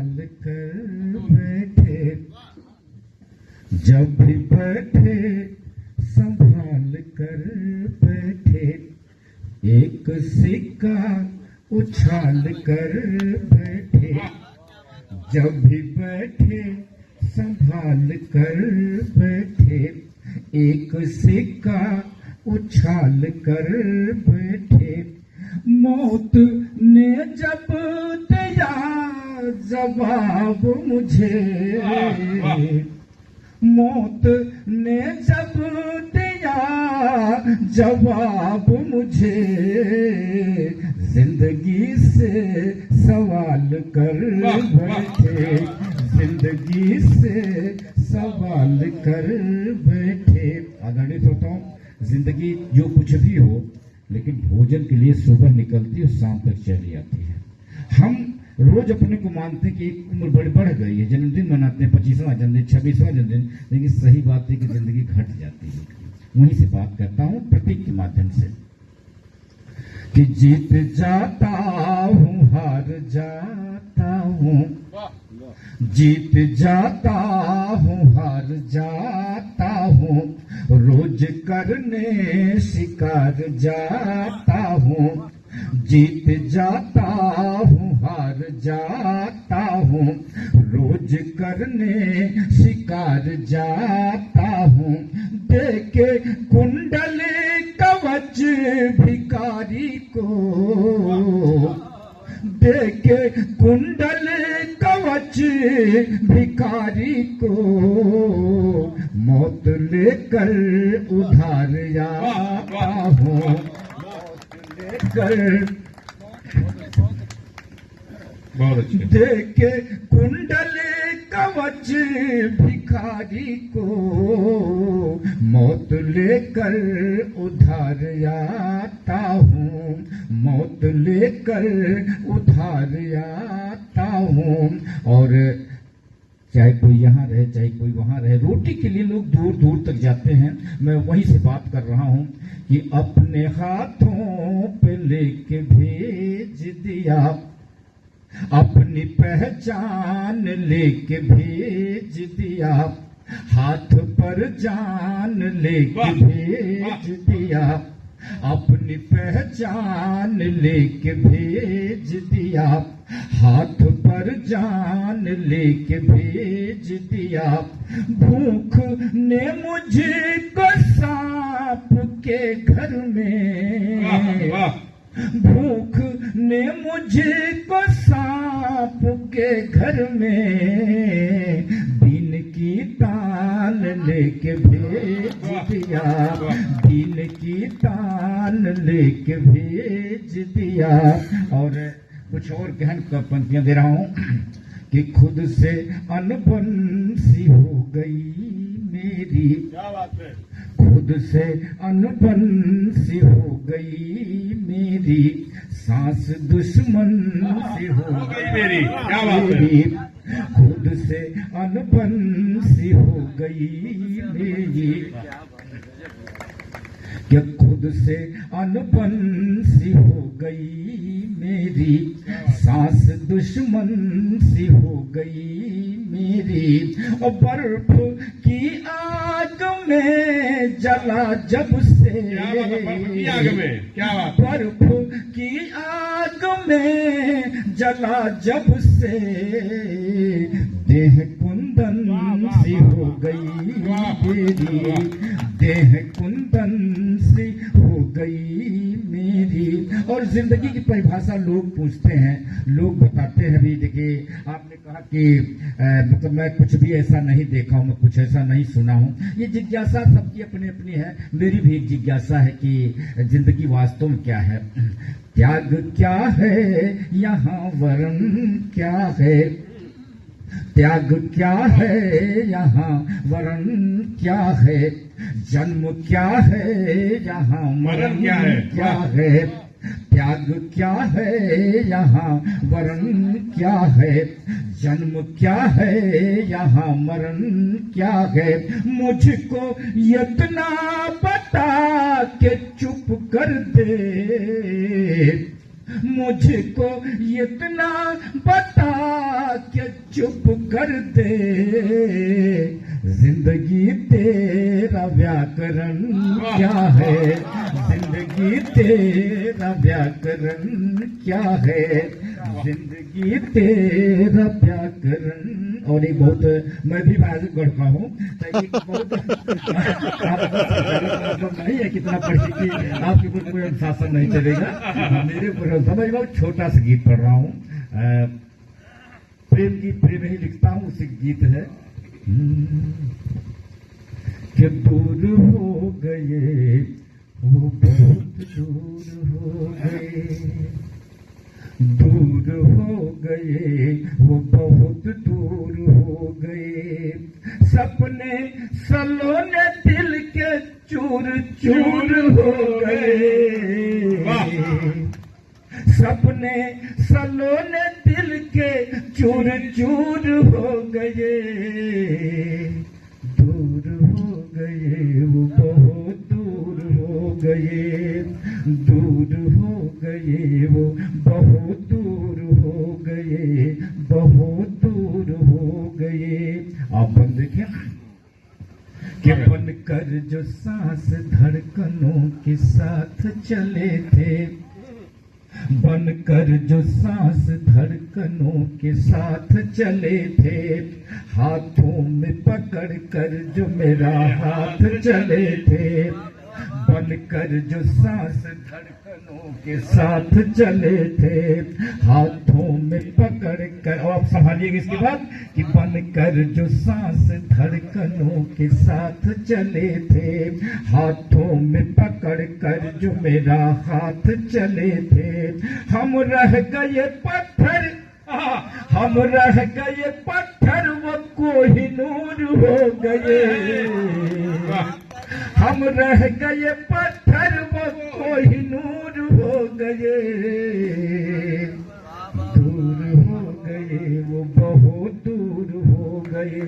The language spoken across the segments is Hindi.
संभाल कर बैठे, जब भी बैठे संभाल कर बैठे, एक सिक्का उछाल कर बैठे, जब भी बैठे संभाल कर बैठे, एक सिक्का उछाल कर बैठे। मौत ने जब दिया जवाब मुझे, मौत ने जब दिया जवाब मुझे, जिंदगी से सवाल कर बैठे, जिंदगी से सवाल कर बैठे। आदरणीय श्रोताओं, जिंदगी जो कुछ भी हो, लेकिन भोजन के लिए सुबह निकलती है, शाम तक चली आती है। हम रोज अपने को मानते हैं कि एक उम्र बड़ी बढ़ गई है, जन्मदिन मनाते हैं, 25वां जन्मदिन, 26वां जन्मदिन, लेकिन सही बात है कि जिंदगी घट जाती है। वहीं से बात करता हूं प्रतीक के माध्यम से कि जीत जाता हूं, हार जाता हूं, जीत जाता हूं, हार जाता हूं, रोज करने शिकार जाता हूं, जीत जाता हूं, हार जाता हूं, रोज करने शिकार जाता हूं, देके कुंडली कवच भिखारी को, देके कुंडली कवच भिखारी को, मौत लेकर उधार आता हूं, मौत लेकर देके कुंडली कवच भिखारी को, मौत लेकर उधार आता हूं, मौत लेकर उधार आता हूं। और चाहे कोई यहाँ रहे, चाहे कोई वहां रहे, रोटी के लिए लोग दूर दूर तक जाते हैं। मैं वहीं से बात कर रहा हूं कि अपने हाथों पे लेके भेज दिया, अपनी पहचान लेके भेज दिया, हाथ पर जान लेके भेज दिया, अपनी पहचान लेके भेज दिया, हाथ पर जान लेके भेज दिया। भूख ने मुझको सांप के घर में, भूख ने मुझको सांप के घर में दिन की तान लेके भेज दिया, दिन की तान लेके भेज दिया। और कुछ और गहन पंक्तियां दे रहा हूं कि खुद से अनबन सी हो गई मेरी, क्या बात है, खुद से अनबन सी हो गई मेरी, सांस दुश्मन सी हो गई मेरी, क्या बात है, खुद से अनबन सी हो गई मेरी, कि खुद से अनबन सी हो गई मेरी, सांस दुश्मन सी हो गई मेरी। और बर्फ की आग में जला जब से, आग में क्या बात, बर्फ की आग में जला जब से, देह कुंदन सी हो गई मेरी, देह कुंदन सी हो गई मेरी। और जिंदगी की परिभाषा लोग पूछते हैं, लोग बताते हैं। भी देखिए, आपने कहा कि मतलब मैं कुछ भी ऐसा नहीं देखा हूं, मैं कुछ ऐसा नहीं सुना हूं। ये जिज्ञासा सबकी अपनी अपनी है। मेरी भी एक जिज्ञासा है कि जिंदगी वास्तव में क्या है, त्याग क्या है, यहाँ वरण क्या है, त्याग क्या है, यहाँ वरण क्या है, जन्म क्या है, यहाँ मरण क्या है, त्याग क्या है, यहाँ वरण क्या है, जन्म क्या है, यहाँ मरण क्या है। मुझको इतना बता के चुप कर दे, मुझको इतना बता के चुप कर दे, जिंदगी तेरा व्याकरण क्या है, जिंदगी तेरा व्याकरण क्या है, जिंदगी तेरा व्याकरण। और एक बहुत, मैं भी गढ़ का हूँ, तो एक बहुत नहीं है कितना पढ़ी कि आपके ऊपर कोई अनुशासन नहीं चलेगा, मेरे ऊपर समझ लो। छोटा सा गीत पढ़ रहा हूँ, प्रेम गीत, प्रेम ही लिखता हूँ, उसी गीत है कि दूर हो गए वो बहुत दूर हो गए, दूर हो गए वो बहुत दूर हो गए, सपने सलोने दिल के चूर चूर हो गए, सपने सलोने दिल के चूर चूर हो गए, दूर हो गए वो बहुत दूर हो गए, दूर हो गए वो बहुत दूर हो गए, बहुत दूर हो गए। आप बंद देखिए कि बनकर जो सांस धड़कनों के साथ चले थे, बनकर जो सांस धड़कनों के साथ चले थे, हाथों में पकड़ कर जो मेरा हाथ चले थे, बनकर जो सांस धड़कनों के साथ चले थे, हाथों में पकड़ कर, और आप संभालिएगा इसके बाद कि बनकर जो सांस धड़कनों के साथ चले थे, हाथों में पकड़ कर जो मेरा हाथ चले थे, हम रह गए पत्थर, हम रह गए पत्थर वो कोहिनूर हो गए, हम रह गए पत्थर वो कोहिनूर हो गए, दूर हो गए वो बहुत दूर हो गए,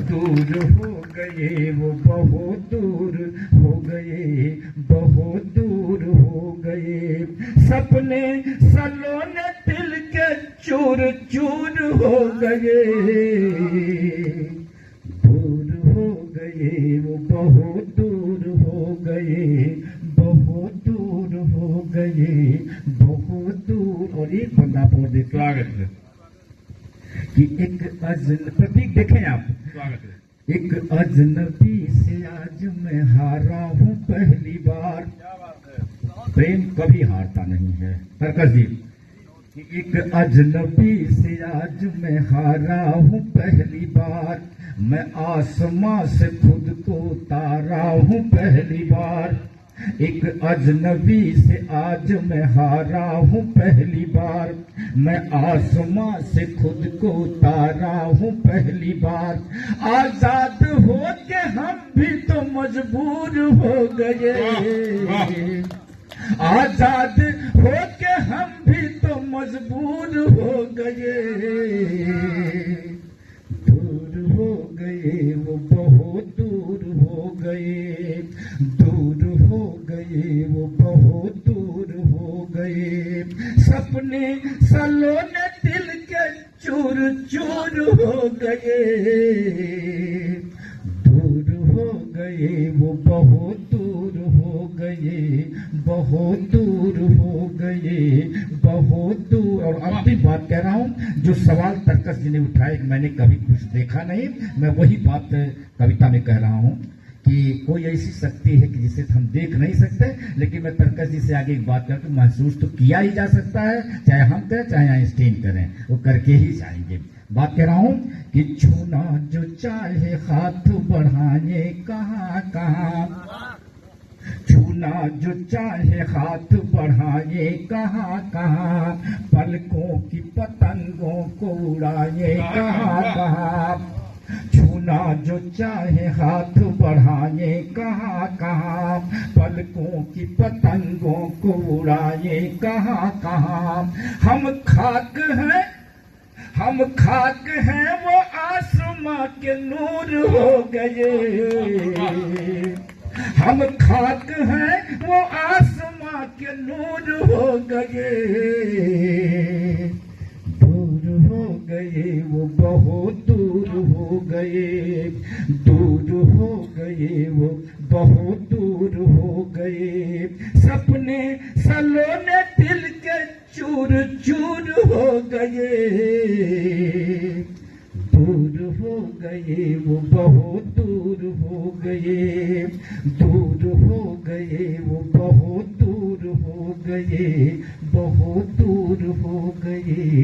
दूर हो गए वो बहुत दूर हो गए, बहुत दूर हो गए, सपने सलोने दिल के चूर चूर हो गए, दूर हो गए वो बहुत दूर हो गए, बहुत दूर हो गए, बहुत दूर। और एक बंदा पर दे स्वागत है कि एक प्रतीक देखें आप, स्वागत है, एक अजनबी से आज मैं हारा हूँ पहली बार, प्रेम कभी हारता नहीं है, तरकस जी, एक अजनबी से आज मैं हारा हूँ पहली बार, मैं आसमां से खुद को उतारा हूँ पहली बार, एक अजनबी से आज मैं हारा हूँ पहली बार, मैं आसमां से खुद को उतारा हूँ पहली बार, आजाद हो के हम भी तो मजबूर हो गए, आजाद हो के हम भी तो मजबूर हो गए, दूर हो गए वो बहुत दूर हो गए, दूर हो गए वो बहुत दूर हो गए, सपने सलोने दिल के चूर चूर हो गए, दूर हो गए वो बहुत दूर हो गए, बहुत दूर हो गए, बहुत दूर। और अंतिम बात कह रहा हूं, जो सवाल तरकस जी ने उठाए मैंने कभी कुछ देखा नहीं, मैं वही बात कविता में कह रहा हूं कि कोई ऐसी शक्ति है कि जिसे हम देख नहीं सकते, लेकिन मैं तरकस जी से आगे एक बात करके महसूस तो किया ही जा सकता है, चाहे हम करें चाहे आइंस्टीन करें, वो करके ही जाएंगे। बात कह रहा हूं कि छूना जो चाहे हाथ बढ़ाए कहाँ कहाँ, छूना जो चाहे हाथ बढ़ाए कहाँ कहाँ, पलकों की पतंगों को उड़ाए कहाँ कहाँ, छूना जो चाहे हाथ बढ़ाए कहाँ कहाँ, पलकों की पतंगों को उड़ाए कहाँ कहाँ, हम खाक हैं, हम खाक हैं वो आसमां के नूर हो गए, हम खाक हैं वो आसमां के नूर हो गए, दूर हो गए वो बहुत दूर हो गए, दूर हो गए वो बहुत दूर हो गए। सपने सलोने दिल के चूर चूर हो गए, दूर हो गए वो बहुत दूर हो गए, दूर हो गए वो बहुत दूर हो गए, बहुत दूर हो गए।